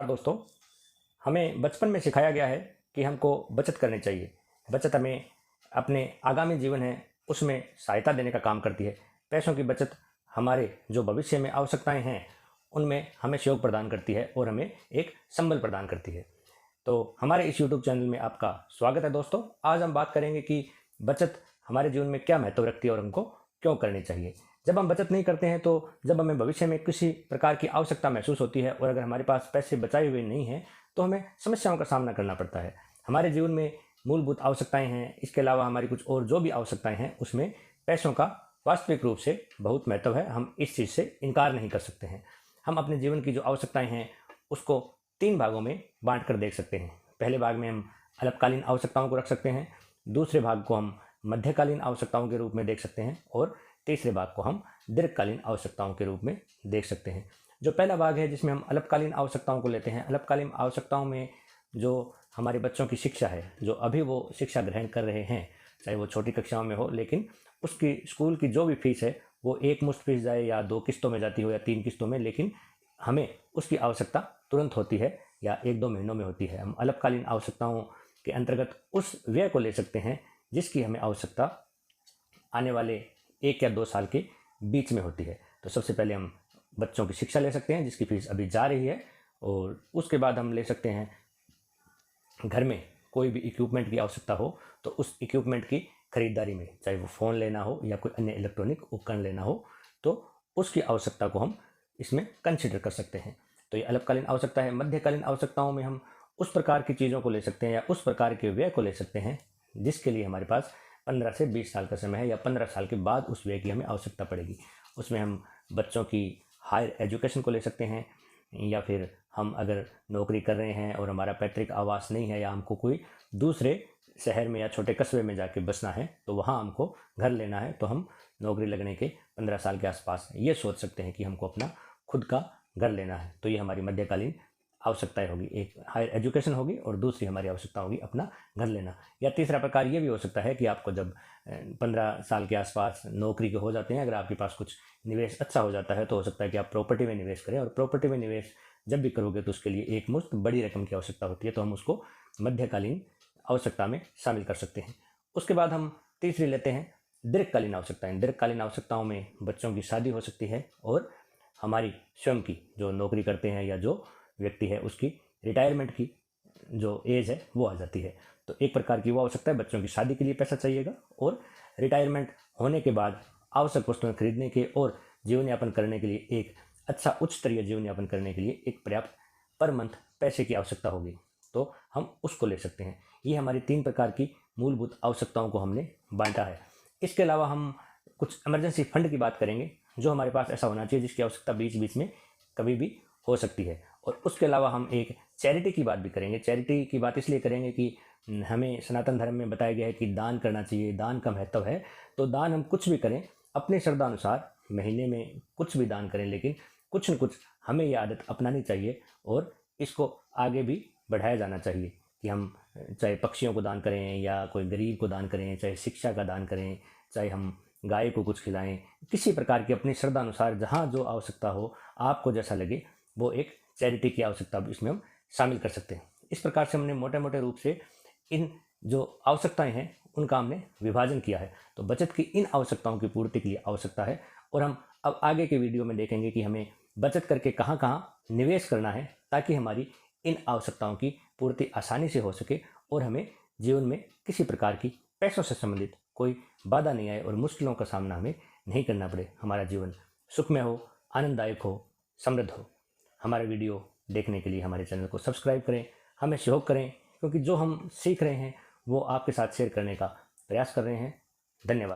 दोस्तों, हमें बचपन में सिखाया गया है कि हमको बचत करनी चाहिए। बचत हमें अपने आगामी जीवन है उसमें सहायता देने का काम करती है। पैसों की बचत हमारे जो भविष्य में आवश्यकताएं हैं उनमें हमें सहयोग प्रदान करती है और हमें एक संबल प्रदान करती है। तो हमारे इस यूट्यूब चैनल में आपका स्वागत है दोस्तों। आज हम बात करेंगे कि बचत हमारे जीवन में क्या महत्व रखती है और हमको क्यों करनी चाहिए। जब हम बचत नहीं करते हैं तो जब हमें भविष्य में किसी प्रकार की आवश्यकता महसूस होती है और अगर हमारे पास पैसे बचाए हुए नहीं हैं तो हमें समस्याओं का सामना करना पड़ता है। हमारे जीवन में मूलभूत आवश्यकताएं हैं, इसके अलावा हमारी कुछ और जो भी आवश्यकताएं हैं उसमें पैसों का वास्तविक रूप से बहुत महत्व है। हम इस चीज़ से इनकार नहीं कर सकते हैं। हम अपने जीवन की जो आवश्यकताएं हैं उसको 3 भागों में बांट कर देख सकते हैं। पहले भाग में हम अल्पकालीन आवश्यकताओं को रख सकते हैं, दूसरे भाग को हम मध्यकालीन आवश्यकताओं के रूप में देख सकते हैं और तीसरे भाग को हम दीर्घकालीन आवश्यकताओं के रूप में देख सकते हैं। जो पहला भाग है जिसमें हम अल्पकालीन आवश्यकताओं को लेते हैं, अल्पकालीन आवश्यकताओं में जो हमारे बच्चों की शिक्षा है, जो अभी वो शिक्षा ग्रहण कर रहे हैं, चाहे वो छोटी कक्षाओं में हो, लेकिन उसकी स्कूल की जो भी फीस है वो एक मुश्त फीस जाए या 2 किस्तों में जाती हो या 3 किस्तों में, लेकिन हमें उसकी आवश्यकता तुरंत होती है या 1-2 महीनों में होती है। हम अल्पकालीन आवश्यकताओं के अंतर्गत उस व्यय को ले सकते हैं जिसकी हमें आवश्यकता आने वाले 1 या 2 साल के बीच में होती है। तो सबसे पहले हम बच्चों की शिक्षा ले सकते हैं जिसकी फीस अभी जा रही है, और उसके बाद हम ले सकते हैं घर में कोई भी इक्विपमेंट की आवश्यकता हो तो उस इक्विपमेंट की खरीदारी में, चाहे वो फ़ोन लेना हो या कोई अन्य इलेक्ट्रॉनिक उपकरण लेना हो, तो उसकी आवश्यकता को हम इसमें कंसिडर कर सकते हैं। तो ये अल्पकालीन आवश्यकता है। मध्यकालीन आवश्यकताओं में हम उस प्रकार की चीज़ों को ले सकते हैं या उस प्रकार के व्यय को ले सकते हैं जिसके लिए हमारे पास 15 से 20 साल का समय है या 15 साल के बाद उस व्यय की हमें आवश्यकता पड़ेगी। उसमें हम बच्चों की हायर एजुकेशन को ले सकते हैं, या फिर हम अगर नौकरी कर रहे हैं और हमारा पैतृक आवास नहीं है या हमको कोई दूसरे शहर में या छोटे कस्बे में जाके बसना है तो वहाँ हमको घर लेना है, तो हम नौकरी लगने के 15 साल के आसपास ये सोच सकते हैं कि हमको अपना खुद का घर लेना है। तो ये हमारी मध्यकालीन आवश्यकताएं होगी। एक हायर एजुकेशन होगी और दूसरी हमारी आवश्यकता होगी अपना घर लेना। या तीसरा प्रकार ये भी हो सकता है कि आपको जब 15 साल के आसपास नौकरी के हो जाते हैं, अगर आपके पास कुछ निवेश अच्छा हो जाता है तो हो सकता है कि आप प्रॉपर्टी में निवेश करें, और प्रॉपर्टी में निवेश जब भी करोगे तो उसके लिए एक मुश्त बड़ी रकम की आवश्यकता होती है, तो हम उसको मध्यकालीन आवश्यकता में शामिल कर सकते हैं। उसके बाद हम तीसरी लेते हैं दीर्घकालीन आवश्यकताएं। दीर्घकालीन आवश्यकताओं में बच्चों की शादी हो सकती है और हमारी स्वयं की जो नौकरी करते हैं या जो व्यक्ति है उसकी रिटायरमेंट की जो एज है वो आ जाती है। तो एक प्रकार की वो आवश्यकता है, बच्चों की शादी के लिए पैसा चाहिएगा और रिटायरमेंट होने के बाद आवश्यक वस्तुएं खरीदने के और जीवन यापन करने के लिए, एक अच्छा उच्च स्तरीय जीवन यापन करने के लिए एक पर्याप्त पर मंथ पैसे की आवश्यकता होगी, तो हम उसको ले सकते हैं। ये हमारी 3 प्रकार की मूलभूत आवश्यकताओं को हमने बांटा है। इसके अलावा हम कुछ इमरजेंसी फंड की बात करेंगे जो हमारे पास ऐसा होना चाहिए जिसकी आवश्यकता बीच बीच में कभी भी हो सकती है। और उसके अलावा हम एक चैरिटी की बात भी करेंगे। चैरिटी की बात इसलिए करेंगे कि हमें सनातन धर्म में बताया गया है कि दान करना चाहिए, दान का महत्व है। तो दान हम कुछ भी करें अपने श्रद्धा अनुसार, महीने में कुछ भी दान करें, लेकिन कुछ न कुछ हमें ये आदत अपनानी चाहिए और इसको आगे भी बढ़ाया जाना चाहिए कि हम चाहे पक्षियों को दान करें या कोई गरीब को दान करें, चाहे शिक्षा का दान करें, चाहे हम गाय को कुछ खिलाएं, किसी प्रकार की अपनी श्रद्धा अनुसार जहाँ जो आवश्यकता हो, आपको जैसा लगे, वो एक चैरिटी की आवश्यकता इसमें हम शामिल कर सकते हैं। इस प्रकार से हमने मोटे मोटे रूप से इन जो आवश्यकताएं हैं उनका हमने विभाजन किया है। तो बचत की इन आवश्यकताओं की पूर्ति के लिए आवश्यकता है, और हम अब आगे के वीडियो में देखेंगे कि हमें बचत करके कहाँ कहाँ निवेश करना है ताकि हमारी इन आवश्यकताओं की पूर्ति आसानी से हो सके और हमें जीवन में किसी प्रकार की पैसों से संबंधित कोई बाधा नहीं आए और मुश्किलों का सामना हमें नहीं करना पड़े। हमारा जीवन सुखमय हो, आनंददायक हो, समृद्ध हो। हमारे वीडियो देखने के लिए हमारे चैनल को सब्सक्राइब करें, हमें सहयोग करें, क्योंकि जो हम सीख रहे हैं वो आपके साथ शेयर करने का प्रयास कर रहे हैं। धन्यवाद।